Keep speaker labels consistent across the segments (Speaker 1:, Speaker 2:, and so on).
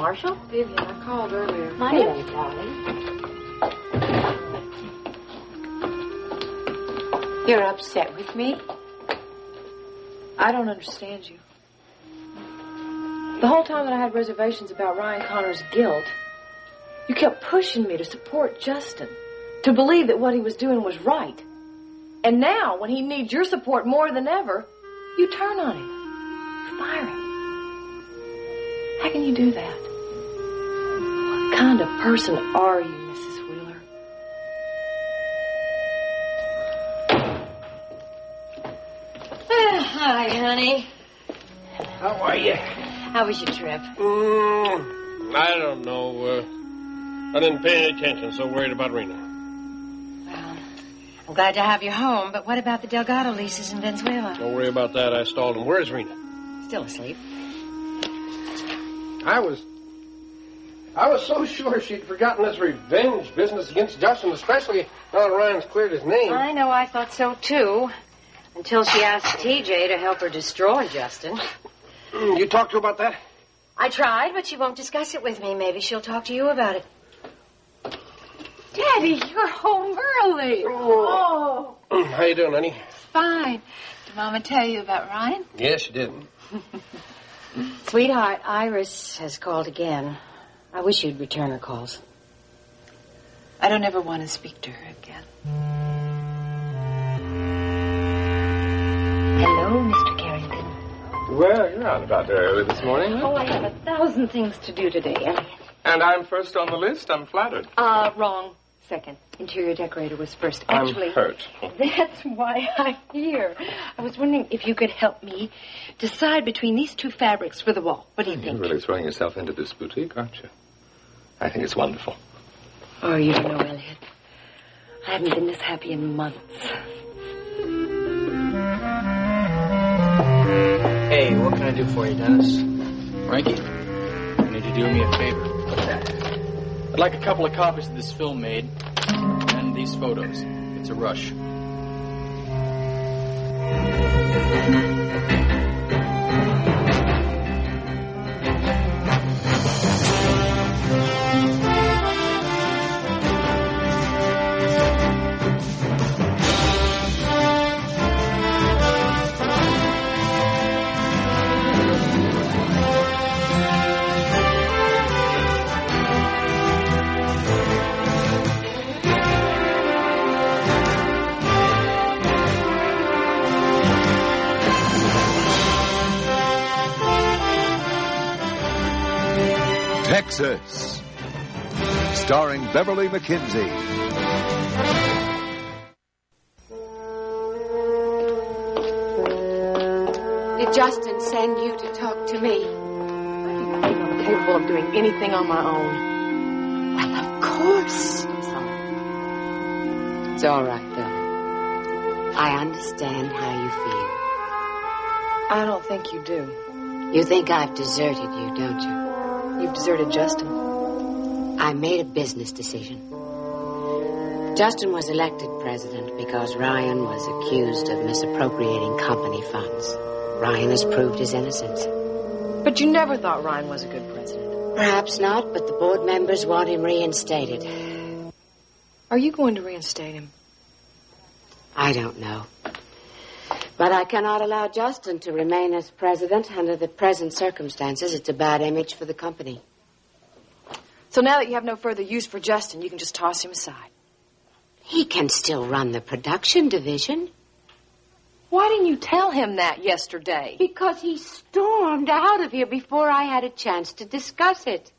Speaker 1: Marshall?
Speaker 2: Vivian, I called earlier.
Speaker 1: My name, darling. You're upset with me?
Speaker 2: I don't understand you. The whole time that I had reservations about Ryan Connor's guilt, you kept pushing me to support Justin, to believe that what he was doing was right. And now, when he needs your support more than ever, you turn on him. Fire him. How can you do that? What kind of person are you, Mrs. Wheeler?
Speaker 1: Hi, honey.
Speaker 3: How are you?
Speaker 1: How was your trip?
Speaker 3: I don't know. I didn't pay any attention, so worried about Rena.
Speaker 1: Well, I'm glad to have you home, but what about the Delgado leases in Venezuela?
Speaker 3: Don't worry about that. I stalled him. Where's Rena?
Speaker 1: Still asleep.
Speaker 3: I was so sure she'd forgotten this revenge business against Justin, especially now that Ryan's cleared his name.
Speaker 1: I know, I thought so, too. Until she asked TJ to help her destroy Justin.
Speaker 3: You talked to her about that?
Speaker 1: I tried, but she won't discuss it with me. Maybe she'll talk to you about it.
Speaker 4: Daddy, you're home early.
Speaker 3: Oh. How you doing, honey?
Speaker 4: Fine. Did Mama tell you about Ryan?
Speaker 3: Yes, she did.
Speaker 1: Sweetheart, Iris has called again. I wish you'd return her calls.
Speaker 4: I don't ever want to speak to her again.
Speaker 1: Hello, Mr. Carrington.
Speaker 5: Well, you're out about early this morning, huh?
Speaker 1: Oh, I have 1,000 things to do today.
Speaker 5: And I'm first on the list. I'm flattered.
Speaker 2: Wrong. Second. Interior decorator was first.
Speaker 5: Actually, I'm hurt.
Speaker 2: That's why I'm here. I was wondering if you could help me decide between these two fabrics for the wall. What do you think?
Speaker 5: You're really throwing yourself into this boutique, aren't you? I think it's wonderful.
Speaker 2: Oh, you don't know, Elliot. I haven't been this happy in months.
Speaker 6: Hey, what can I do for you, Dennis? Frankie, you need to do me a favor. What's that? I'd like a couple of copies of this film made, and these photos. It's a rush.
Speaker 7: Texas, starring Beverly McKinsey.
Speaker 4: Did Justin send you to talk to me?
Speaker 2: I think I'm capable of doing anything on my own.
Speaker 4: Well, of course.
Speaker 1: It's all right, darling. I understand how you feel.
Speaker 2: I don't think you do.
Speaker 1: You think I've deserted you, don't you?
Speaker 2: You've deserted Justin.
Speaker 1: I made a business decision. Justin was elected president because Ryan was accused of misappropriating company funds. Ryan has proved his innocence.
Speaker 2: But you never thought Ryan was a good president.
Speaker 1: Perhaps not, but the board members want him reinstated.
Speaker 2: Are you going to reinstate him?
Speaker 1: I don't know. But I cannot allow Justin to remain as president under the present circumstances. It's a bad image for the company.
Speaker 2: So now that you have no further use for Justin, you can just toss him aside.
Speaker 1: He can still run the production division.
Speaker 2: Why didn't you tell him that yesterday?
Speaker 1: Because he stormed out of here before I had a chance to discuss it.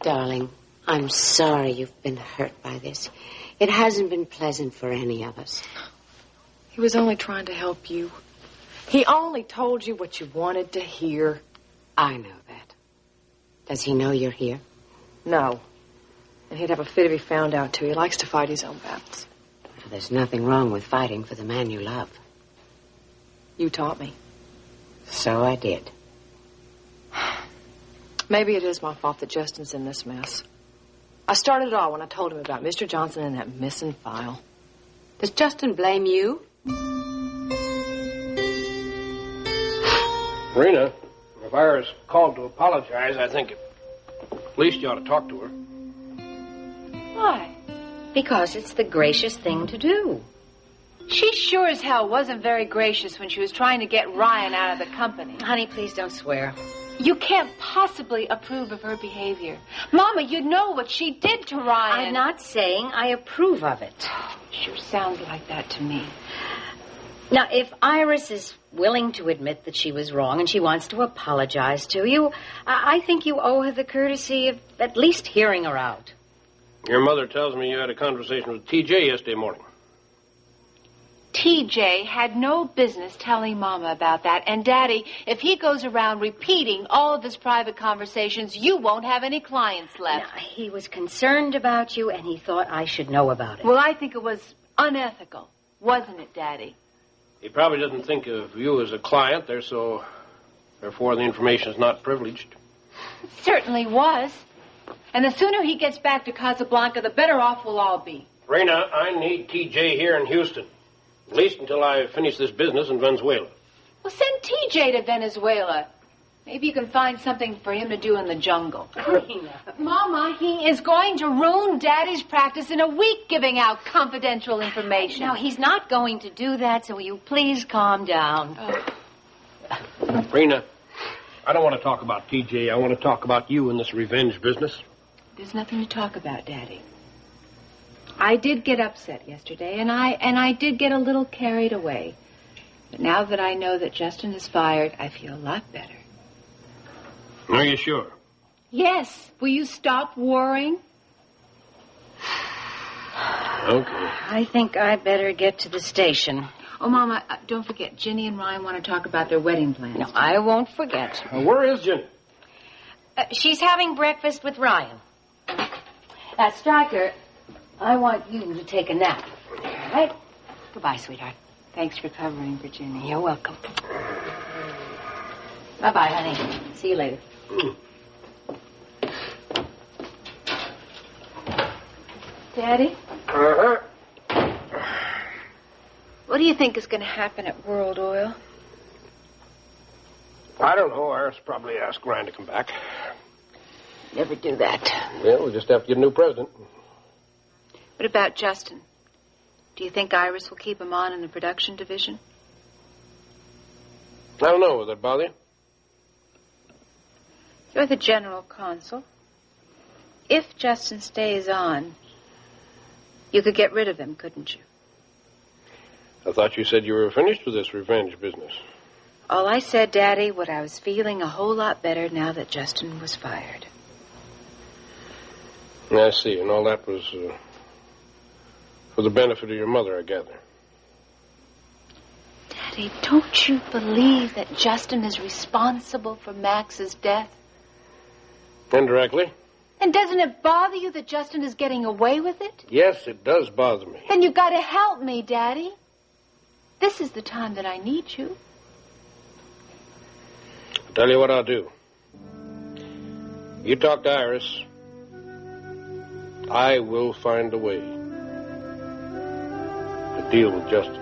Speaker 1: Darling, I'm sorry you've been hurt by this. It hasn't been pleasant for any of us.
Speaker 2: He was only trying to help you. He only told you what you wanted to hear.
Speaker 1: I know that. Does he know you're here?
Speaker 2: No. And he'd have a fit if he found out, too. He likes to fight his own battles.
Speaker 1: Well, there's nothing wrong with fighting for the man you love.
Speaker 2: You taught me.
Speaker 1: So I did.
Speaker 2: Maybe it is my fault that Justin's in this mess. I started it all when I told him about Mr. Johnson and that missing file.
Speaker 1: Does Justin blame you?
Speaker 3: Rena, if Iris called to apologize, I think at least you ought to talk to her.
Speaker 2: Why?
Speaker 1: Because it's the gracious thing to do.
Speaker 2: She sure as hell wasn't very gracious when she was trying to get Ryan out of the company.
Speaker 1: Honey, please don't swear.
Speaker 2: You can't possibly approve of her behavior. Mama, you know what she did to Ryan.
Speaker 1: I'm not saying I approve of it.
Speaker 2: Sure sounds like that to me.
Speaker 1: Now, if Iris is willing to admit that she was wrong and she wants to apologize to you, I think you owe her the courtesy of at least hearing her out.
Speaker 3: Your mother tells me you had a conversation with TJ yesterday morning.
Speaker 2: TJ had no business telling Mama about that. And, Daddy, if he goes around repeating all of his private conversations, you won't have any clients left.
Speaker 1: Now, he was concerned about you, and he thought I should know about it.
Speaker 2: Well, I think it was unethical, wasn't it, Daddy?
Speaker 3: He probably doesn't think of you as a client there, so therefore the information is not privileged.
Speaker 2: It certainly was. And the sooner he gets back to Casablanca, the better off we'll all be.
Speaker 3: Rena, I need TJ here in Houston. At least until I finish this business in Venezuela.
Speaker 2: Well, send TJ to Venezuela. Maybe you can find something for him to do in the jungle. Mama, he is going to ruin Daddy's practice in a week giving out confidential information.
Speaker 1: Now, he's not going to do that, so will you please calm down?
Speaker 2: Oh.
Speaker 3: Rena, I don't want to talk about TJ. I want to talk about you in this revenge business.
Speaker 2: There's nothing to talk about, Daddy. I did get upset yesterday, and I did get a little carried away. But now that I know that Justin is fired, I feel a lot better.
Speaker 3: Are you sure?
Speaker 2: Yes. Will you stop worrying?
Speaker 3: Okay.
Speaker 1: I think I better get to the station.
Speaker 2: Oh, Mama, don't forget, Ginny and Ryan want to talk about their wedding plans.
Speaker 1: No, I won't forget.
Speaker 3: Where is Jenny?
Speaker 1: She's having breakfast with Ryan. Stryker, I want you to take a nap. All right? Goodbye, sweetheart.
Speaker 2: Thanks for covering for Ginny.
Speaker 1: You're welcome. Bye-bye, honey. See you later.
Speaker 2: Daddy?
Speaker 3: Uh-huh.
Speaker 2: What do you think is going to happen at World Oil?
Speaker 3: I don't know. Iris probably asked Ryan to come back.
Speaker 2: Never do that.
Speaker 3: Well, we'll just have to get a new president.
Speaker 2: What about Justin? Do you think Iris will keep him on in the production division?
Speaker 3: I don't know. Will that bother you?
Speaker 2: You're the general consul. If Justin stays on, you could get rid of him, couldn't you?
Speaker 3: I thought you said you were finished with this revenge business.
Speaker 2: All I said, Daddy, what I was feeling a whole lot better now that Justin was fired.
Speaker 3: I see. And all that was for the benefit of your mother, I gather.
Speaker 2: Daddy, don't you believe that Justin is responsible for Max's death?
Speaker 3: Indirectly?
Speaker 2: And doesn't it bother you that Justin is getting away with it?
Speaker 3: Yes, it does bother me.
Speaker 2: Then you got to help me, Daddy. This is the time that I need you.
Speaker 3: I'll tell you what I'll do. You talk to Iris. I will find a way to deal with Justin.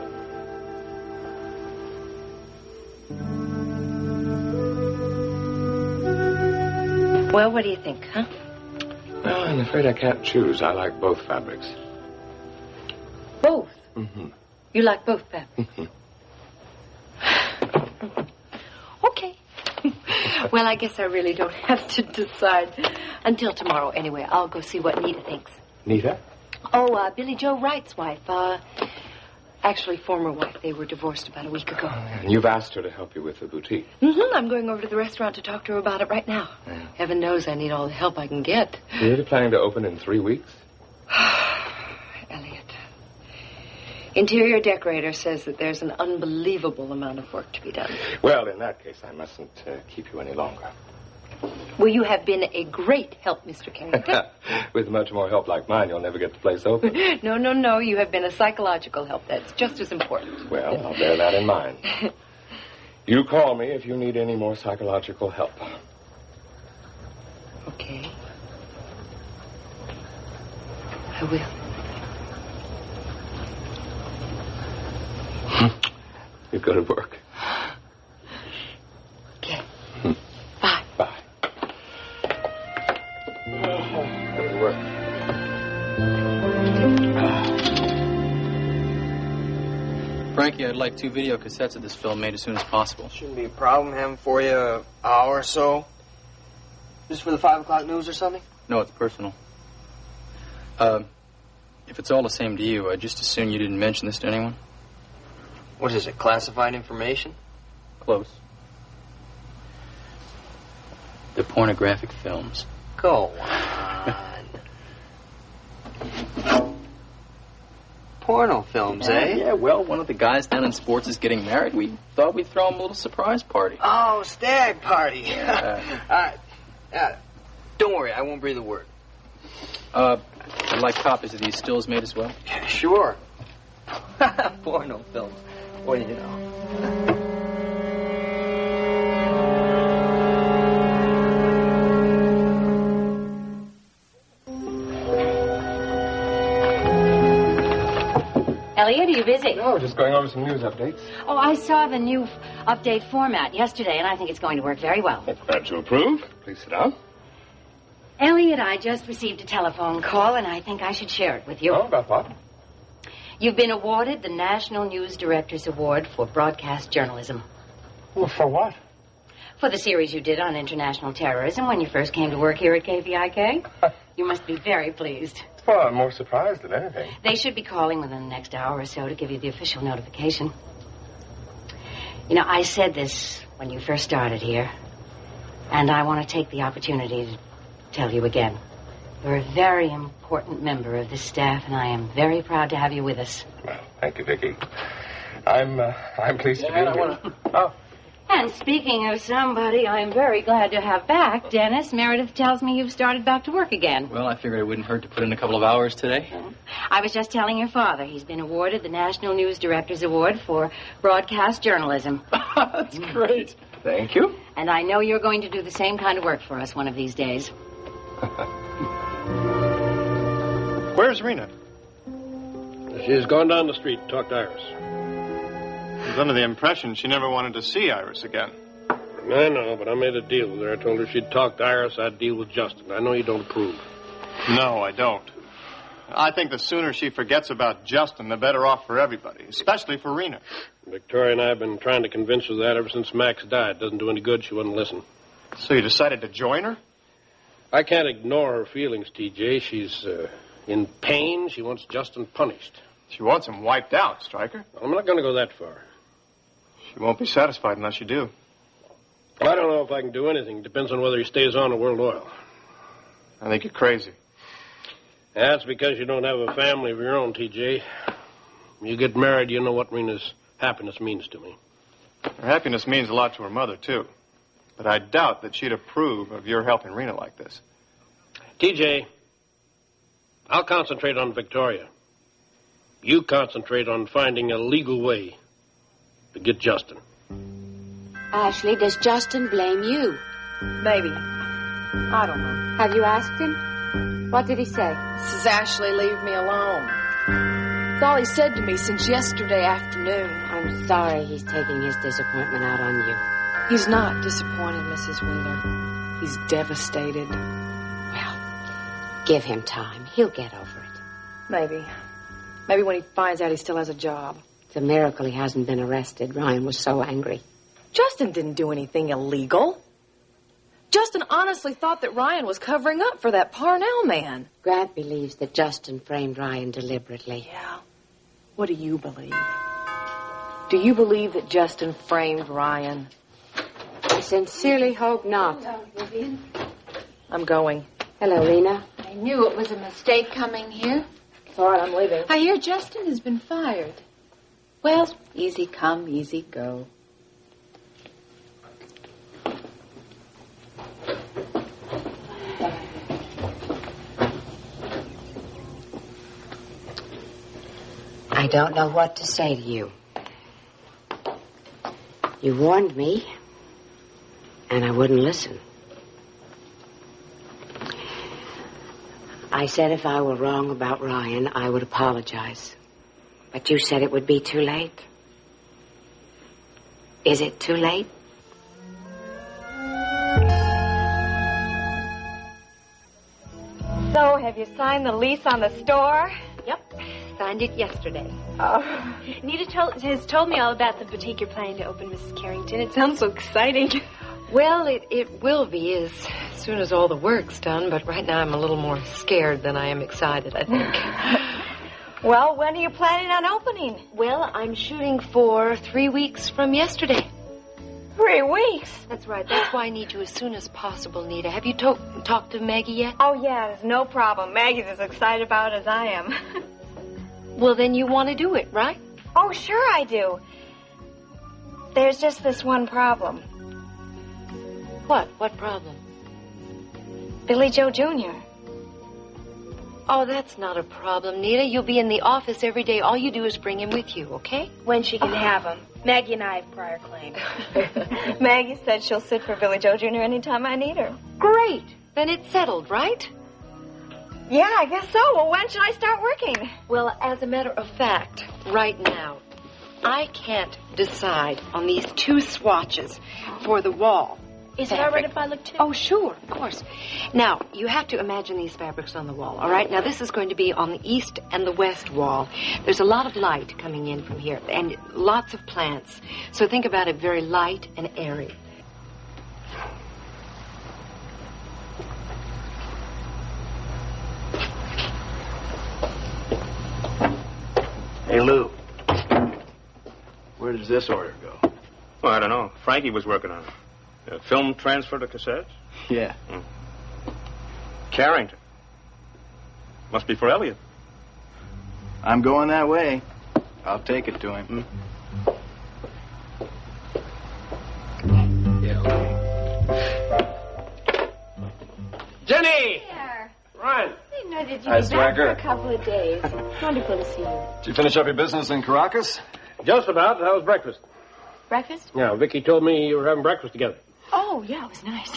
Speaker 1: Well, what do you think, huh?
Speaker 5: Well, I'm afraid I can't choose. I like both fabrics.
Speaker 1: Both?
Speaker 5: Mm-hmm.
Speaker 1: You like both fabrics? Okay. Well, I guess I really don't have to decide until tomorrow. Anyway, I'll go see what Nita thinks.
Speaker 5: Nita?
Speaker 1: Oh, Billy Joe Wright's wife. Actually, former wife. They were divorced about a week ago.
Speaker 5: And you've asked her to help you with the boutique.
Speaker 1: Mm-hmm. I'm going over to the restaurant to talk to her about it right now.
Speaker 5: Yeah.
Speaker 1: Heaven knows I need all the help I can get.
Speaker 5: You're really planning to open in 3 weeks?
Speaker 1: Elliot. Interior decorator says that there's an unbelievable amount of work to be done.
Speaker 5: Well, in that case, I mustn't keep you any longer.
Speaker 1: Well, you have been a great help, Mr. Carrington.
Speaker 5: With much more help like mine, you'll never get the place open.
Speaker 1: No. You have been a psychological help. That's just as important.
Speaker 5: Well, I'll bear that in mind. You call me if you need any more psychological help.
Speaker 1: Okay. I will.
Speaker 5: You go to work.
Speaker 1: Okay.
Speaker 6: Frankie, I'd like 2 video cassettes of this film made as soon as possible.
Speaker 8: Shouldn't be a problem having for you an hour or so. Just for the 5 o'clock news or something?
Speaker 6: No, it's personal. If it's all the same to you, I'd just as soon you didn't mention this to anyone.
Speaker 8: What is it, classified information?
Speaker 6: Close. The pornographic films.
Speaker 8: Go on. Porno films, eh?
Speaker 6: Yeah, well, one of the guys down in sports is getting married. We thought we'd throw him a little surprise party.
Speaker 8: Oh, stag party.
Speaker 6: Yeah.
Speaker 8: All right. Don't worry, I won't breathe a word.
Speaker 6: I'd like copies of these stills made as well.
Speaker 8: Sure. Porno films. What do you know?
Speaker 9: Elliot, are you busy?
Speaker 3: No, just going over some news updates.
Speaker 9: Oh, I saw the new update format yesterday, and I think it's going to work very well.
Speaker 5: Glad to approve. Please sit down.
Speaker 9: Elliot, I just received a telephone call, and I think I should share it with you.
Speaker 3: Oh, about what?
Speaker 9: You've been awarded the National News Directors Award for Broadcast Journalism.
Speaker 3: Well, for what?
Speaker 9: For the series you did on international terrorism when you first came to work here at KPIK. You must be very pleased.
Speaker 3: Well, I'm more surprised than anything.
Speaker 9: They should be calling within the next hour or so to give you the official notification. You know, I said this when you first started here, and I want to take the opportunity to tell you again. You're a very important member of this staff, and I am very proud to have you with us.
Speaker 3: Well, thank you, Vicki. I'm pleased to be here. Oh.
Speaker 9: And speaking of somebody I'm very glad to have back, Dennis, Meredith tells me you've started back to work again.
Speaker 6: Well, I figured it wouldn't hurt to put in a couple of hours today.
Speaker 9: I was just telling your father he's been awarded the National News Directors Award for Broadcast Journalism.
Speaker 6: That's great.
Speaker 3: Thank you.
Speaker 9: And I know you're going to do the same kind of work for us one of these days.
Speaker 10: Where's Rena?
Speaker 3: She's gone down the street to talk to Iris.
Speaker 10: I was under the impression she never wanted to see Iris again.
Speaker 3: I know, but I made a deal with her. I told her she'd talk to Iris, I'd deal with Justin. I know you don't approve.
Speaker 10: No, I don't. I think the sooner she forgets about Justin, the better off for everybody, especially for Rena.
Speaker 3: Victoria and I have been trying to convince her that ever since Max died. Doesn't do any good. She wouldn't listen.
Speaker 10: So you decided to join her?
Speaker 3: I can't ignore her feelings, TJ. She's in pain. She wants Justin punished.
Speaker 10: She wants him wiped out, Stryker.
Speaker 3: I'm not going to go that far.
Speaker 10: She won't be satisfied unless you do.
Speaker 3: I don't know if I can do anything. Depends on whether he stays on at World Oil.
Speaker 10: I think you're crazy.
Speaker 3: That's because you don't have a family of your own, TJ. When you get married, you know what Rena's happiness means to me.
Speaker 10: Her happiness means a lot to her mother, too. But I doubt that she'd approve of your helping Rena like this.
Speaker 3: TJ, I'll concentrate on Victoria. You concentrate on finding a legal way to get Justin.
Speaker 1: Ashley, does Justin blame you?
Speaker 2: Maybe. I don't know.
Speaker 1: Have you asked him? What did he say?
Speaker 2: Mrs. Ashley, leave me alone. It's all he said to me since yesterday afternoon.
Speaker 1: I'm sorry he's taking his disappointment out on you.
Speaker 2: He's not disappointed, Mrs. Wheeler. He's devastated.
Speaker 1: Well, give him time. He'll get over it.
Speaker 2: Maybe. Maybe when he finds out he still has a job.
Speaker 1: It's a miracle he hasn't been arrested. Ryan was so angry.
Speaker 2: Justin didn't do anything illegal. Justin honestly thought that Ryan was covering up for that Parnell man.
Speaker 1: Grant believes that Justin framed Ryan deliberately.
Speaker 2: Yeah. What do you believe? Do you believe that Justin framed Ryan?
Speaker 1: I sincerely hope not.
Speaker 11: Hello, Vivian.
Speaker 2: I'm going.
Speaker 1: Hello, Rena.
Speaker 11: I knew it was a mistake coming here.
Speaker 2: It's all right, I'm leaving.
Speaker 11: I hear Justin has been fired. Well, easy come, easy go.
Speaker 1: I don't know what to say to you. You warned me, and I wouldn't listen. I said if I were wrong about Ryan, I would apologize. But you said it would be too late. Is it too late?
Speaker 12: So, have you signed the lease on the store?
Speaker 2: Yep.
Speaker 12: signed it yesterday.
Speaker 2: Oh.
Speaker 12: Nita has told me all about the boutique you're planning to open, Mrs. Carrington. It sounds so exciting.
Speaker 2: Well, it will be as soon as all the work's done, but right now I'm a little more scared than I am excited, I think.
Speaker 12: Well, when are you planning on opening?
Speaker 2: Well, I'm shooting for 3 weeks from yesterday.
Speaker 12: 3 weeks?
Speaker 2: That's right. That's why I need you as soon as possible, Nita. Have you talked to Maggie yet?
Speaker 12: Oh, yeah, there's no problem. Maggie's as excited about it as I am.
Speaker 2: Well, then you want to do it, right?
Speaker 12: Oh, sure I do. There's just this one problem.
Speaker 2: What? What problem?
Speaker 12: Billy Joe Jr.
Speaker 2: Oh, that's not a problem, Nita. You'll be in the office every day. All you do is bring him with you, okay?
Speaker 12: When she can have him. Maggie and I have prior claim. Maggie said she'll sit for Billy Joe Jr. anytime I need her.
Speaker 2: Great. Then it's settled, right?
Speaker 12: Yeah, I guess so. Well, when should I start working?
Speaker 2: Well, as a matter of fact, right now, I can't decide on these 2 swatches for the wall.
Speaker 12: Is it all right if I look too?
Speaker 2: Oh, sure, of course. Now, you have to imagine these fabrics on the wall, all right? Now, this is going to be on the east and the west wall. There's a lot of light coming in from here and lots of plants. So think about it very light and airy.
Speaker 13: Hey, Lou. Where does this order go?
Speaker 3: Well, I don't know. Frankie was working on it. Film transfer to cassettes?
Speaker 13: Yeah.
Speaker 3: Carrington. Must be for Elliot.
Speaker 13: I'm going that way. I'll take it to him.
Speaker 3: Yeah, okay. Jenny!
Speaker 12: There.
Speaker 3: Ryan.
Speaker 12: I didn't know that you'd
Speaker 7: Hi,
Speaker 12: be back for
Speaker 7: Stracker.
Speaker 12: a couple of days. Wonderful to see you.
Speaker 7: Did you finish up your business in Caracas?
Speaker 3: Just about. How was breakfast?
Speaker 12: Breakfast?
Speaker 3: Yeah, Vicky told me you were having breakfast together.
Speaker 12: Oh, yeah, it was nice.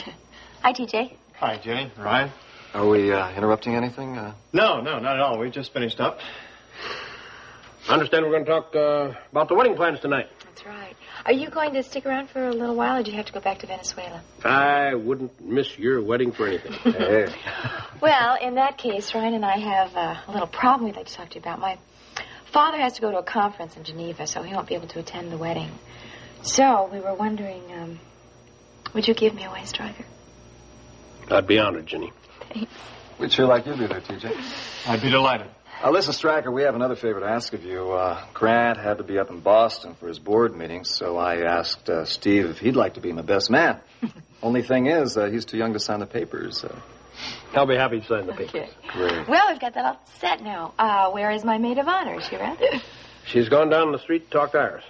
Speaker 12: Hi, TJ.
Speaker 10: Hi, Jenny. Ryan.
Speaker 5: Are we interrupting anything?
Speaker 10: No, not at all. We just finished up.
Speaker 3: I understand we're going to talk about the wedding plans tonight.
Speaker 12: That's right. Are you going to stick around for a little while, or do you have to go back to Venezuela?
Speaker 3: I wouldn't miss your wedding for anything.
Speaker 5: Hey.
Speaker 12: Well, in that case, Ryan and I have a little problem we'd like to talk to you about. My father has to go to a conference in Geneva, so he won't be able to attend the wedding. So we were wondering, would you give me a way, Striker?
Speaker 3: I'd be honored, Jenny.
Speaker 12: Thanks.
Speaker 5: We'd sure like you to be there, TJ.
Speaker 10: I'd be delighted.
Speaker 5: Listen, Stracker, we have another favor to ask of you. Grant had to be up in Boston for his board meeting, so I asked Steve if he'd like to be my best man. Only thing is, he's too young to sign the papers.
Speaker 3: I'll be happy to sign the papers.
Speaker 12: Okay.
Speaker 5: Great.
Speaker 12: Well, we've got that all set now. Where is my maid of honor? Is she around?
Speaker 3: She's gone down the street to talk to Iris.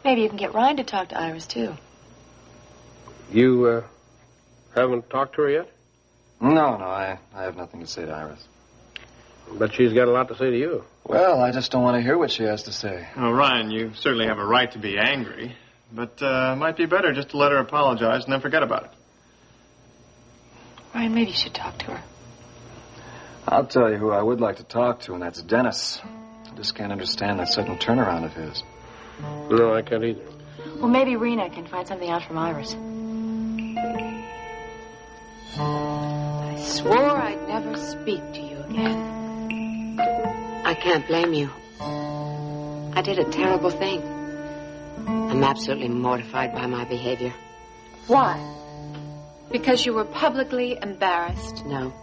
Speaker 2: Maybe you can get Ryan to talk to Iris, too.
Speaker 3: You haven't talked to her yet?
Speaker 5: No, I have nothing to say to Iris.
Speaker 3: But she's got a lot to say to you.
Speaker 5: Well, I just don't want to hear what she has to say.
Speaker 10: Oh, Ryan, you certainly have a right to be angry. But it might be better just to let her apologize and then forget about it.
Speaker 2: Ryan, maybe you should talk to her.
Speaker 5: I'll tell you who I would like to talk to, and that's Dennis. I just can't understand that sudden turnaround of his.
Speaker 3: No, I can't either.
Speaker 2: Well, maybe Rena can find something out from Iris. I swore I'd never speak to you again.
Speaker 1: I can't blame you. I did a terrible thing. I'm absolutely mortified by my behavior.
Speaker 11: Why? Because you were publicly embarrassed?
Speaker 1: No.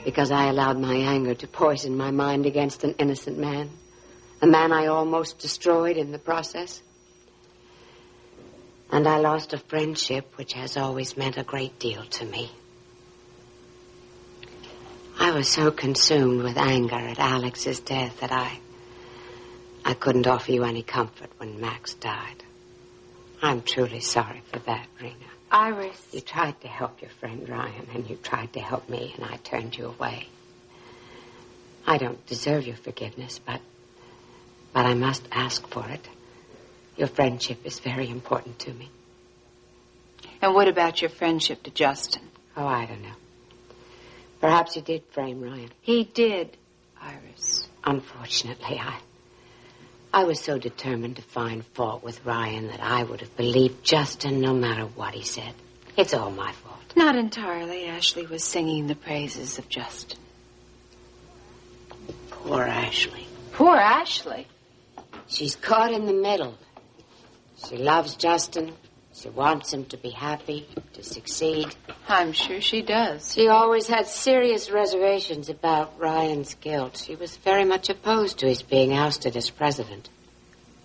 Speaker 1: Because I allowed my anger to poison my mind against an innocent man. A man I almost destroyed in the process. And I lost a friendship which has always meant a great deal to me. I was so consumed with anger at Alex's death that I couldn't offer you any comfort when Max died. I'm truly sorry for that, Rena.
Speaker 11: Iris.
Speaker 1: You tried to help your friend Ryan, and you tried to help me, and I turned you away. I don't deserve your forgiveness, but I must ask for it. Your friendship is very important to me.
Speaker 11: And what about your friendship to Justin?
Speaker 1: Oh, I don't know. Perhaps he did frame Ryan.
Speaker 11: He did, Iris.
Speaker 1: Unfortunately, I was so determined to find fault with Ryan that I would have believed Justin no matter what he said. It's all my fault.
Speaker 11: Not entirely. Ashley was singing the praises of Justin.
Speaker 1: Poor Ashley.
Speaker 11: Poor Ashley.
Speaker 1: She's caught in the middle. She loves Justin. She wants him to be happy, to succeed.
Speaker 11: I'm sure she does.
Speaker 1: She always had serious reservations about Ryan's guilt. She was very much opposed to his being ousted as president.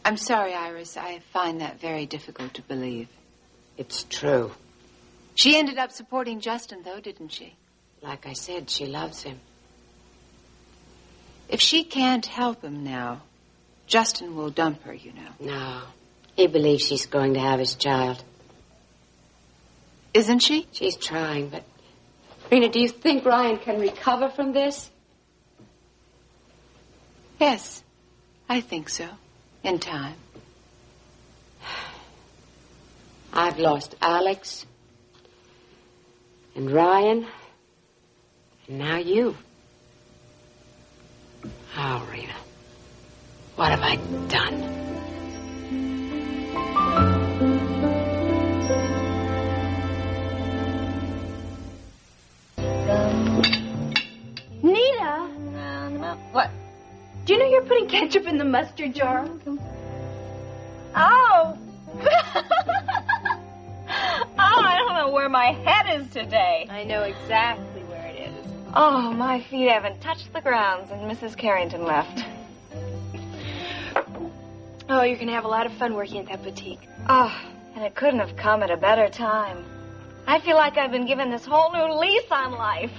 Speaker 11: I'm sorry, Iris. I find that very difficult to believe.
Speaker 1: It's true.
Speaker 11: She ended up supporting Justin, though, didn't she?
Speaker 1: Like I said, she loves him.
Speaker 11: If she can't help him now, Justin will dump her, you know.
Speaker 1: No. He believes she's going to have his child.
Speaker 11: Isn't she?
Speaker 1: She's trying, but... Rena, do you think Ryan can recover from this?
Speaker 11: Yes, I think so. In time.
Speaker 1: I've lost Alex and Ryan and now you. Oh, Rena, what have I done?
Speaker 14: Nina!
Speaker 12: What?
Speaker 14: Do you know you're putting ketchup in the mustard jar?
Speaker 12: Oh! I don't know where my head is today.
Speaker 14: I know exactly where it is.
Speaker 12: Oh, my feet haven't touched the ground since Mrs. Carrington left.
Speaker 14: Oh, you're going to have a lot of fun working at that boutique.
Speaker 12: Oh, and it couldn't have come at a better time. I feel like I've been given this whole new lease on life.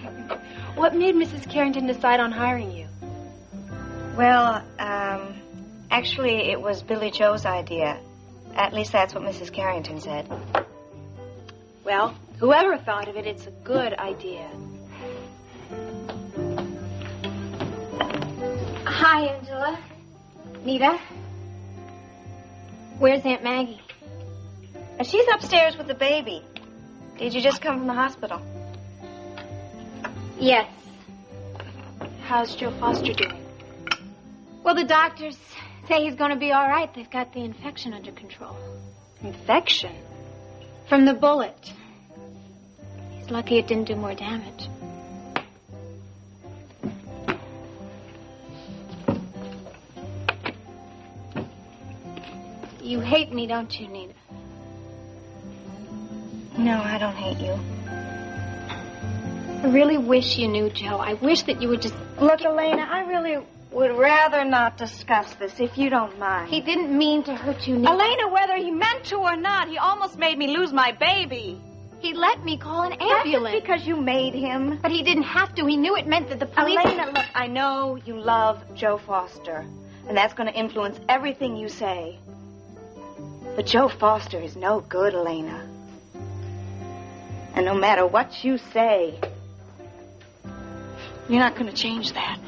Speaker 14: What made Mrs. Carrington decide on hiring you?
Speaker 12: Well, actually, it was Billy Joe's idea. At least that's what Mrs. Carrington said.
Speaker 14: Well, whoever thought of it, it's a good idea.
Speaker 15: Hi, Angela. Nita. Where's Aunt Maggie?
Speaker 12: She's upstairs with the baby. Did you just come from the hospital?
Speaker 15: Yes.
Speaker 14: How's Joe Foster doing?
Speaker 15: Well, the doctors say he's going to be all right. They've got the infection under control.
Speaker 14: Infection?
Speaker 15: From the bullet. He's lucky it didn't do more damage. You hate me, don't you, Nina?
Speaker 12: No, I don't hate you.
Speaker 15: I really wish you knew Joe. I wish that you would just...
Speaker 12: Look, Elena, I really would rather not discuss this, if you don't mind.
Speaker 15: He didn't mean to hurt you, Nina.
Speaker 12: Elena, whether he meant to or not, he almost made me lose my baby.
Speaker 15: He let me call an ambulance.
Speaker 12: That's because you made him.
Speaker 15: But he didn't have to. He knew it meant that the police...
Speaker 12: Elena, look, I know you love Joe Foster, and that's going to influence everything you say. But Joe Foster is no good, Elena. And no matter what you say, you're not going to change that.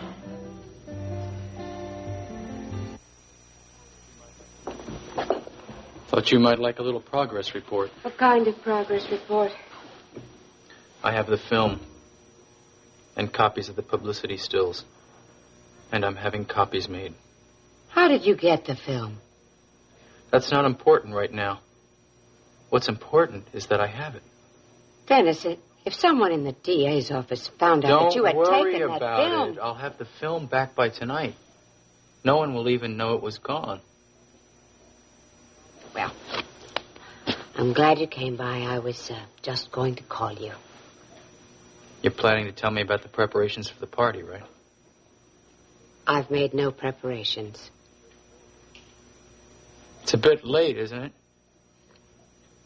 Speaker 6: Thought you might like a little progress report.
Speaker 1: What kind of progress report?
Speaker 6: I have the film and copies of the publicity stills. And I'm having copies made.
Speaker 1: How did you get the film?
Speaker 6: That's not important right now. What's important is that I have it.
Speaker 1: Dennis, if someone in the DA's office found out that you had taken that film...
Speaker 6: Don't worry about it. I'll have the film back by tonight. No one will even know it was gone.
Speaker 1: Well, I'm glad you came by. I was just going to call you.
Speaker 6: You're planning to tell me about the preparations for the party, right?
Speaker 1: I've made no preparations.
Speaker 6: It's a bit late, isn't it?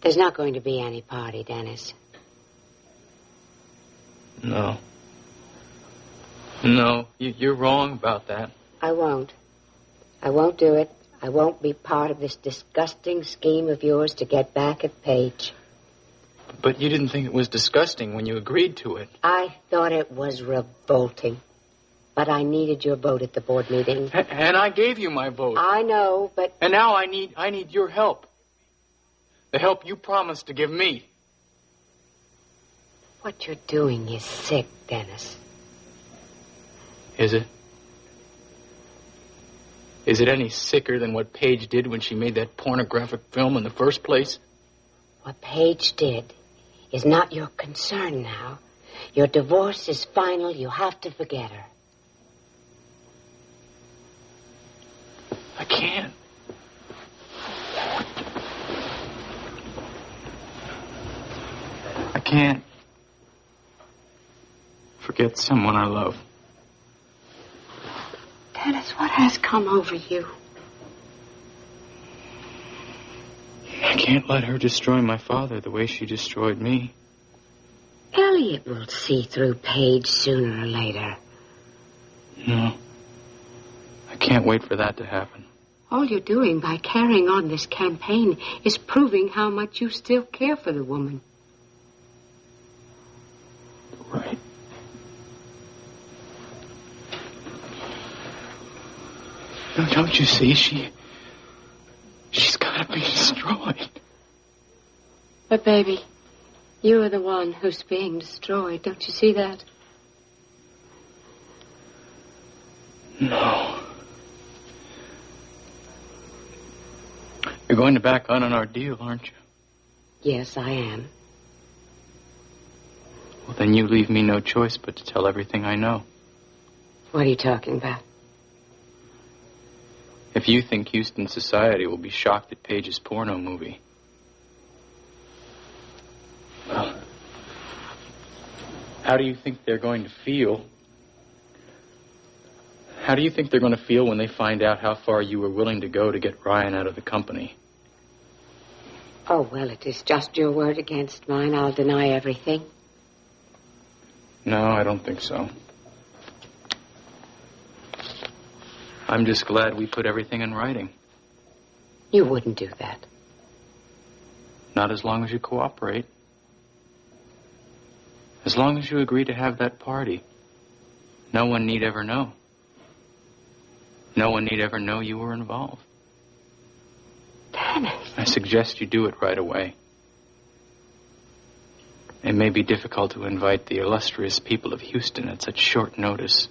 Speaker 1: There's not going to be any party, Dennis.
Speaker 6: No. No, you're wrong about that.
Speaker 1: I won't. I won't do it. I won't be part of this disgusting scheme of yours to get back at Paige.
Speaker 6: But you didn't think it was disgusting when you agreed to it.
Speaker 1: I thought it was revolting. But I needed your vote at the board meeting.
Speaker 6: And I gave you my vote.
Speaker 1: I know, but...
Speaker 6: And now I need your help. The help you promised to give me.
Speaker 1: What you're doing is sick, Dennis.
Speaker 6: Is it? Is it any sicker than what Paige did when she made that pornographic film in the first place?
Speaker 1: What Paige did is not your concern now. Your divorce is final. You have to forget her.
Speaker 6: can't. I can't forget someone I love.
Speaker 1: Dennis, what has come over you?
Speaker 6: I can't let her destroy my father the way she destroyed me.
Speaker 1: Elliot will see through Paige sooner or later.
Speaker 6: No. I can't wait for that to happen.
Speaker 1: All you're doing by carrying on this campaign is proving how much you still care for the woman.
Speaker 6: Right. No, don't you see? She's got to be destroyed.
Speaker 1: But, baby, you are the one who's being destroyed. Don't you see that?
Speaker 6: No. You're going to back out on our deal, aren't you?
Speaker 1: Yes, I am.
Speaker 6: Well, then you leave me no choice but to tell everything I know.
Speaker 1: What are you talking about?
Speaker 6: If you think Houston society will be shocked at Paige's porno movie, well, how do you think they're going to feel? How do you think they're going to feel when they find out how far you were willing to go to get Ryan out of the company?
Speaker 1: Oh, well, it is just your word against mine. I'll deny everything.
Speaker 6: No, I don't think so. I'm just glad we put everything in writing.
Speaker 1: You wouldn't do that.
Speaker 6: Not as long as you cooperate. As long as you agree to have that party, no one need ever know. No one need ever know you were involved.
Speaker 1: Dennis.
Speaker 6: I suggest you do it right away. It may be difficult to invite the illustrious people of Houston at such short notice.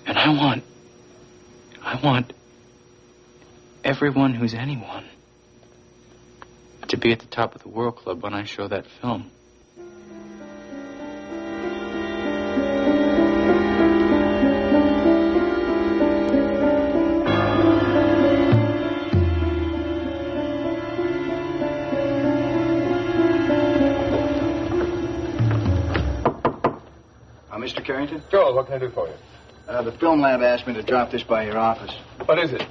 Speaker 6: And I want everyone who's anyone to be at the top of the World Club when I show that film.
Speaker 13: Mr. Carrington?
Speaker 7: Joel, what can I do for you?
Speaker 13: The film lab asked me to drop this by your office.
Speaker 7: What is it?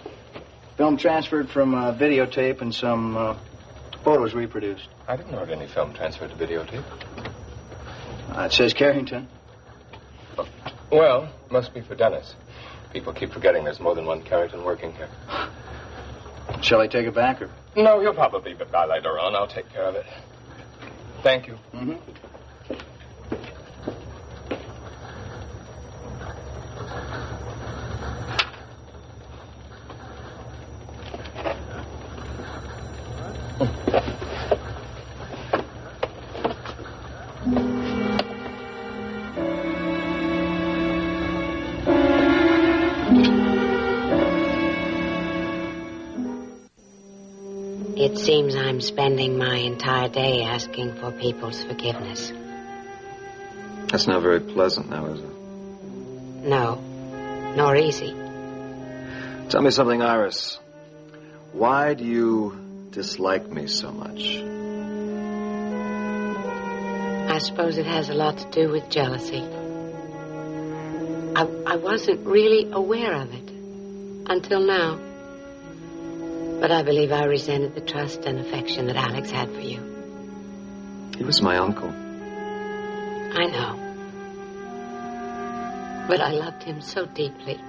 Speaker 13: Film transferred from videotape and some photos reproduced.
Speaker 7: I didn't know of any film transferred to videotape.
Speaker 13: It says Carrington.
Speaker 7: Well, must be for Dennis. People keep forgetting there's more than one Carrington working here.
Speaker 13: Shall I take it back, or?
Speaker 7: No, he'll probably be by later on. I'll take care of it. Thank you.
Speaker 13: Mm-hmm.
Speaker 1: It seems I'm spending my entire day asking for people's forgiveness.
Speaker 5: That's not very pleasant now, is it?
Speaker 1: No, nor easy.
Speaker 5: Tell me something, Iris. Why do you dislike me so much?
Speaker 1: I suppose it has a lot to do with jealousy. I wasn't really aware of it until now. But I believe I resented the trust and affection that Alex had for you.
Speaker 5: He was my uncle.
Speaker 1: I know. But I loved him so deeply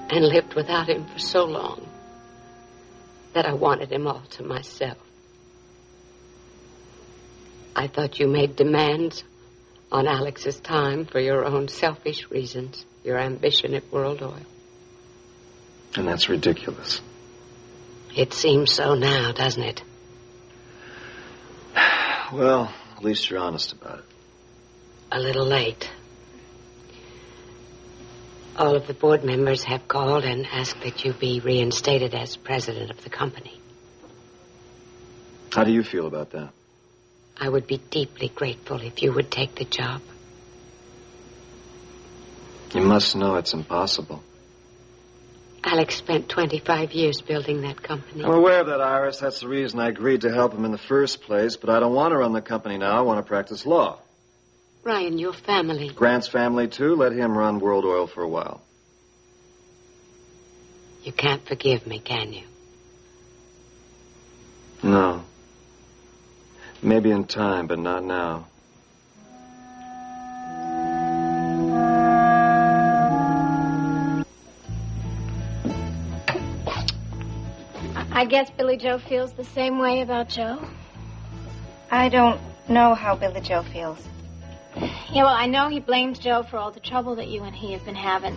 Speaker 1: and lived without him for so long that I wanted him all to myself. I thought you made demands on Alex's time for your own selfish reasons, your ambition at World Oil.
Speaker 5: And that's ridiculous.
Speaker 1: It seems so now, doesn't it?
Speaker 5: Well, at least you're honest about it.
Speaker 1: A little late. All of the board members have called and asked that you be reinstated as president of the company.
Speaker 5: How do you feel about that?
Speaker 1: I would be deeply grateful if you would take the job.
Speaker 5: You must know it's impossible.
Speaker 1: Alex spent 25 years building that company.
Speaker 5: I'm aware of that, Iris. That's the reason I agreed to help him in the first place. But I don't want to run the company now. I want to practice law.
Speaker 1: Ryan, your family.
Speaker 5: Grant's family, too. Let him run World Oil for a while.
Speaker 1: You can't forgive me, can you?
Speaker 5: No. Maybe in time, but not now.
Speaker 15: I guess Billy Joe feels the same way about Joe.
Speaker 12: I don't know how Billy Joe feels.
Speaker 15: Yeah, well, I know he blames Joe for all the trouble that you and he have been having.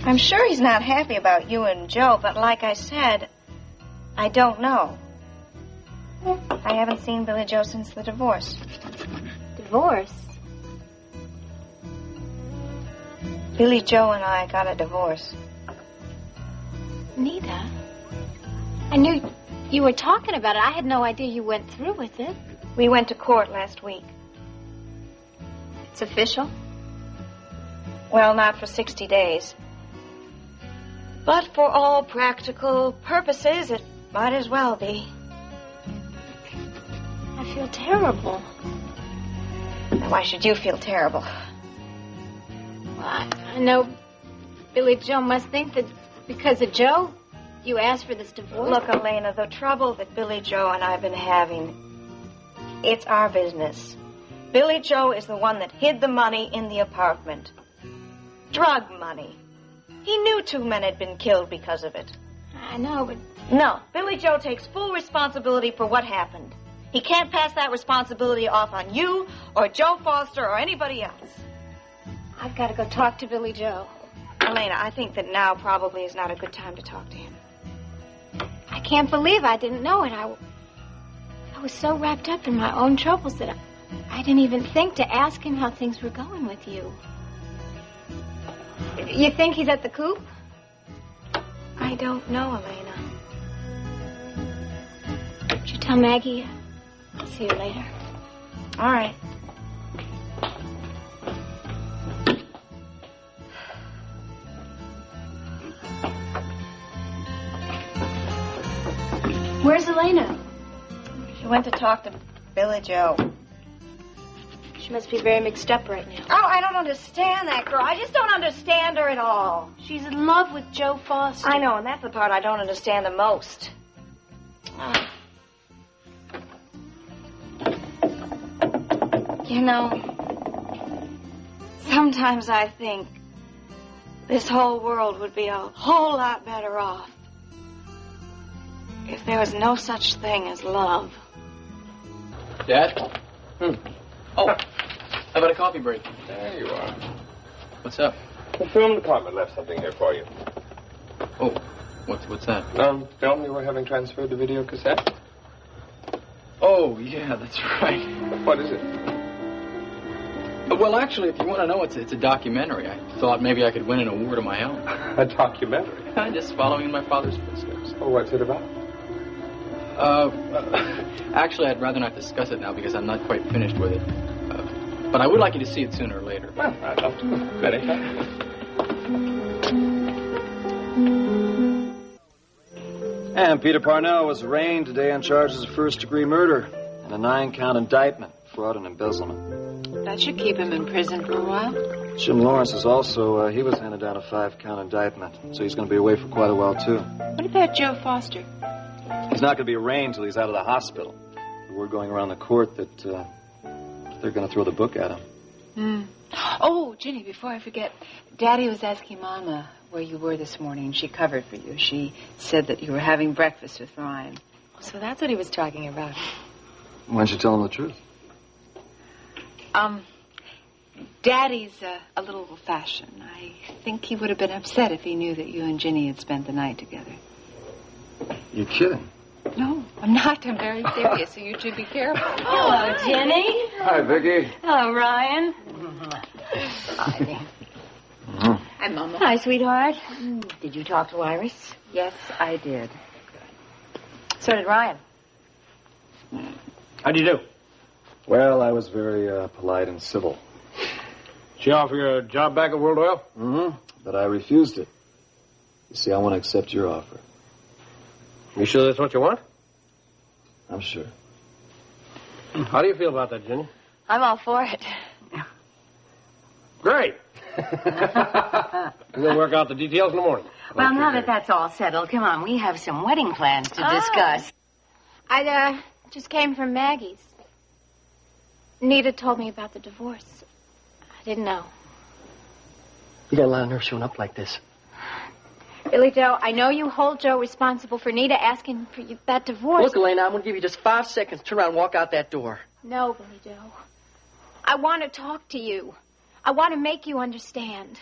Speaker 12: I'm sure he's not happy about you and Joe, but like I said, I don't know. I haven't seen Billy Joe since the divorce.
Speaker 15: Divorce?
Speaker 12: Billy Joe and I got a divorce.
Speaker 15: Nita, I knew you were talking about it. I had no idea you went through with it.
Speaker 12: We went to court last week.
Speaker 15: It's official?
Speaker 12: Well, not for 60 days. But for all practical purposes, it might as well be.
Speaker 15: I feel terrible.
Speaker 12: Why should you feel terrible?
Speaker 15: Well, I know Billy Joe must think that because of Joe, you asked for this divorce.
Speaker 12: Look, Elena, the trouble that Billy Joe and I have been having, it's our business. Billy Joe is the one that hid the money in the apartment. Drug money. He knew 2 men had been killed because of it.
Speaker 15: I know, but...
Speaker 12: No, Billy Joe takes full responsibility for what happened. He can't pass that responsibility off on you or Joe Foster or anybody else.
Speaker 15: I've got to go talk to Billy Joe.
Speaker 12: Elena, I think that now probably is not a good time to talk to him.
Speaker 15: I can't believe I didn't know it. I was so wrapped up in my own troubles that I didn't even think to ask him how things were going with you. You think he's at the coop?
Speaker 12: I don't know, Elena.
Speaker 15: Would you tell Maggie? I'll see you later.
Speaker 12: All right.
Speaker 15: Where's Elena?
Speaker 12: She went to talk to Billy Joe.
Speaker 15: She must be very mixed up right now.
Speaker 12: Oh, I don't understand that girl. I just don't understand her at all.
Speaker 15: She's in love with Joe Foster.
Speaker 12: I know, and that's the part I don't understand the most. You know, sometimes I think this whole world would be a whole lot better off if there was no such thing as love.
Speaker 6: Dad? Oh, how about a coffee break?
Speaker 7: There you are.
Speaker 6: What's up?
Speaker 7: The film department left something here for you.
Speaker 6: Oh, what's that?
Speaker 7: Film you were having transferred to video cassette?
Speaker 6: Oh, yeah, that's right.
Speaker 7: What is it?
Speaker 6: Well, actually, if you want to know, it's a documentary. I thought maybe I could win an award of my own.
Speaker 7: A documentary?
Speaker 6: I'm just following in my father's footsteps.
Speaker 7: Oh, what's it about?
Speaker 6: Actually, I'd rather not discuss it now because I'm not quite finished with it. But I would like you to see it sooner or later.
Speaker 7: Well, I'd love to. Anytime.
Speaker 5: And Peter Parnell was arraigned today on charges of first-degree murder and a 9-count indictment, fraud and embezzlement.
Speaker 11: That should keep him in prison for a while.
Speaker 5: Jim Lawrence is also, he was handed down a 5-count indictment, so he's going to be away for quite a while, too.
Speaker 11: What about Joe Foster?
Speaker 5: He's not going to be arraigned till he's out of the hospital. We're going around the court that they're going to throw the book at him.
Speaker 11: Oh, Ginny, before I forget, Daddy was asking Mama where you were this morning, and she covered for you. She said that you were having breakfast with Ryan. So that's what he was talking about.
Speaker 5: Why don't you tell him the truth?
Speaker 11: Daddy's a little old-fashioned. I think he would have been upset if he knew that you and Ginny had spent the night together.
Speaker 5: You're kidding.
Speaker 11: No, I'm not. I'm very serious, so you two be careful.
Speaker 15: Hello, Jenny.
Speaker 5: Hi, Vicky.
Speaker 15: Hello, Ryan.
Speaker 11: Hi. Hi, Mama.
Speaker 9: Hi, sweetheart. Did you talk to Iris?
Speaker 11: Yes, I did.
Speaker 2: So did Ryan.
Speaker 3: How'd you do?
Speaker 5: Well, I was very polite and civil.
Speaker 3: She offer you a job back at World Oil?
Speaker 5: Mm-hmm. But I refused it. You see, I want to accept your offer.
Speaker 3: You sure that's what you want?
Speaker 5: I'm sure.
Speaker 3: How do you feel about that, Jenny?
Speaker 12: I'm all for it.
Speaker 3: Great. We'll work out the details in the morning.
Speaker 9: Well, now that that's all settled, come on, we have some wedding plans to discuss.
Speaker 15: I just came from Maggie's. Nita told me about the divorce. I didn't know.
Speaker 16: You got a lot of nerve showing up like this.
Speaker 15: Billy Joe, I know you hold Joe responsible for Nita asking for that divorce.
Speaker 16: Look, Elena, I'm going to give you just 5 seconds to turn around and walk out that door.
Speaker 15: No, Billy Joe. I want to talk to you. I want to make you understand.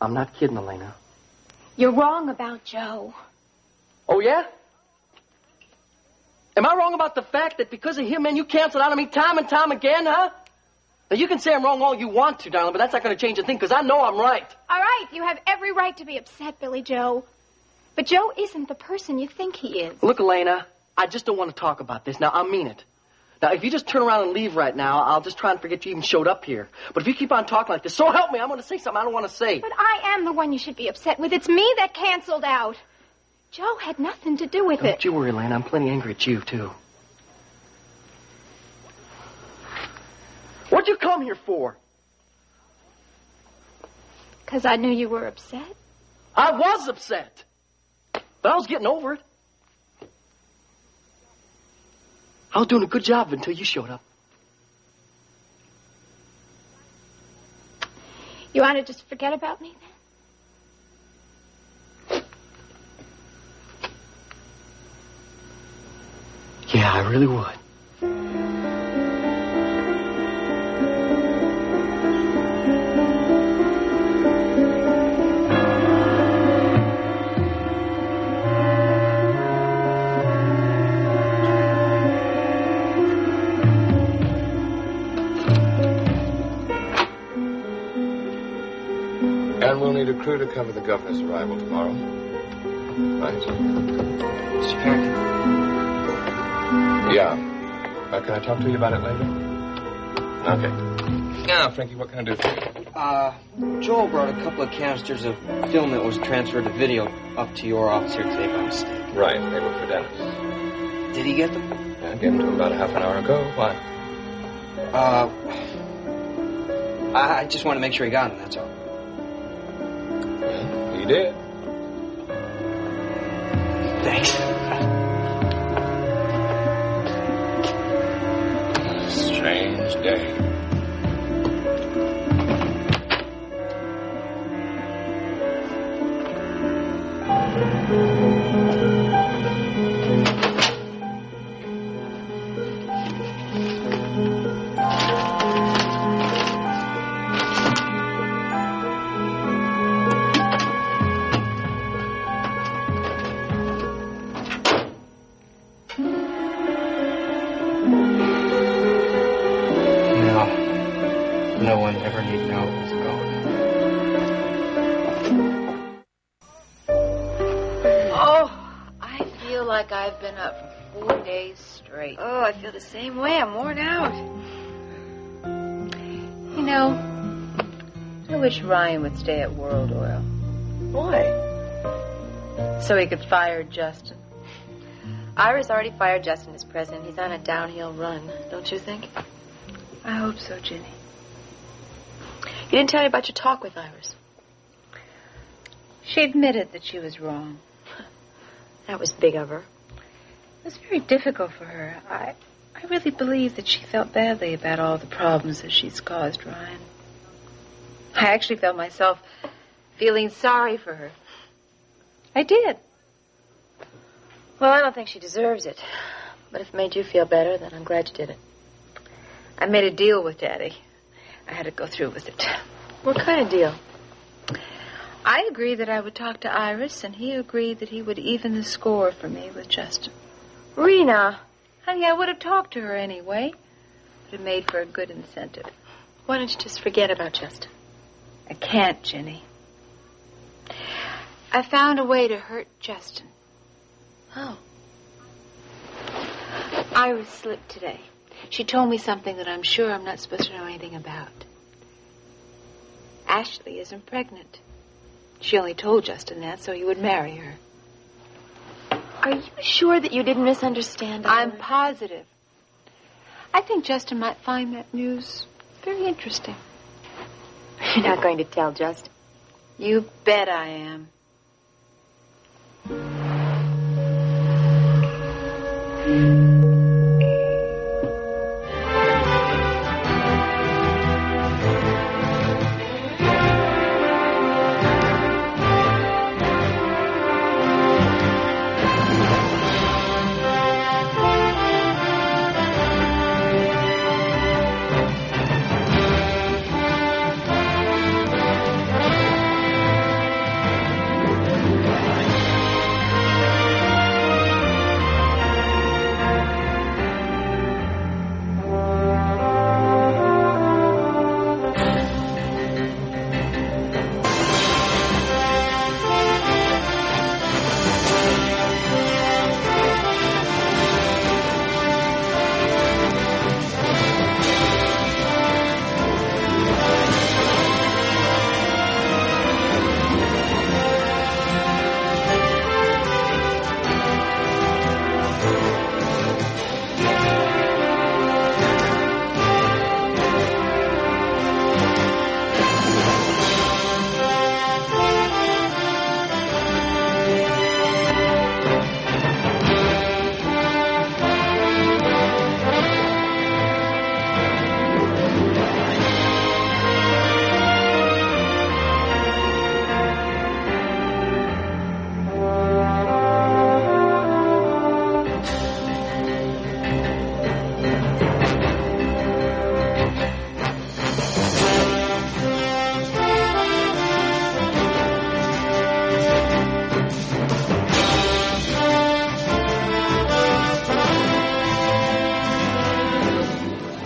Speaker 16: I'm not kidding, Elena.
Speaker 15: You're wrong about Joe.
Speaker 16: Oh, yeah? Am I wrong about the fact that because of him, man, you canceled out on me time and time again, huh? Now, you can say I'm wrong all you want to, darling, but that's not going to change a thing, because I know I'm right.
Speaker 15: All right, you have every right to be upset, Billy Joe. But Joe isn't the person you think he is.
Speaker 16: Look, Elena, I just don't want to talk about this. Now, I mean it. Now, if you just turn around and leave right now, I'll just try and forget you even showed up here. But if you keep on talking like this, so help me, I'm going to say something I don't want to say.
Speaker 15: But I am the one you should be upset with. It's me that canceled out. Joe had nothing to do with it.
Speaker 16: Don't you worry, Elena. I'm plenty angry at you, too. What'd you come here for?
Speaker 15: Because I knew you were upset.
Speaker 16: I was upset. But I was getting over it. I was doing a good job until you showed up.
Speaker 15: You want to just forget about me then?
Speaker 16: Yeah, I really would.
Speaker 7: And we'll need a crew to cover the governor's arrival tomorrow. Right.
Speaker 8: Mr. Carrington.
Speaker 7: Yeah. Can I talk to you about it later? Okay. Now, Frankie, what can I do for you?
Speaker 8: Joel brought a couple of canisters of film that was transferred to video up to your office here today by mistake.
Speaker 7: Right. They were for Dennis.
Speaker 8: Did he get them?
Speaker 7: Yeah, I gave them to him about a half an hour ago. Why?
Speaker 8: I just want to make sure he got them, that's all.
Speaker 7: He did.
Speaker 8: Thanks.
Speaker 7: Strange day.
Speaker 8: No one ever need know it was going.
Speaker 11: Oh, I feel like I've been up for 4 days straight.
Speaker 12: Oh, I feel the same way. I'm worn out.
Speaker 11: You know, I wish Ryan would stay at World Oil.
Speaker 12: Why?
Speaker 11: So he could fire Justin.
Speaker 12: Ira's already fired Justin as president. He's on a downhill run, don't you think?
Speaker 11: I hope so, Ginny.
Speaker 12: You didn't tell me about your talk with Iris.
Speaker 11: She admitted that she was wrong.
Speaker 12: That was big of her.
Speaker 11: It was very difficult for her. I really believe that she felt badly about all the problems that she's caused Ryan. I actually felt myself feeling sorry for her. I did.
Speaker 12: Well, I don't think she deserves it. But if it made you feel better, then I'm glad you did it.
Speaker 11: I made a deal with Daddy. I had to go through with it.
Speaker 12: What kind of deal?
Speaker 11: I agreed that I would talk to Iris, and he agreed that he would even the score for me with Justin.
Speaker 12: Rena.
Speaker 11: Honey, I would have talked to her anyway. But it made for a good incentive.
Speaker 12: Why don't you just forget about Justin?
Speaker 11: I can't, Ginny. I found a way to hurt Justin.
Speaker 12: How?
Speaker 11: Iris slipped today. She told me something that I'm sure I'm not supposed to know anything about. Ashley isn't pregnant. She only told Justin that so he would marry her.
Speaker 12: Are you sure that you didn't misunderstand her?
Speaker 11: I'm positive. I think Justin might find that news very interesting.
Speaker 12: You're not going to tell Justin?
Speaker 11: You bet I am.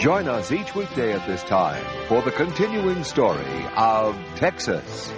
Speaker 17: Join us each weekday at this time for the continuing story of Texas.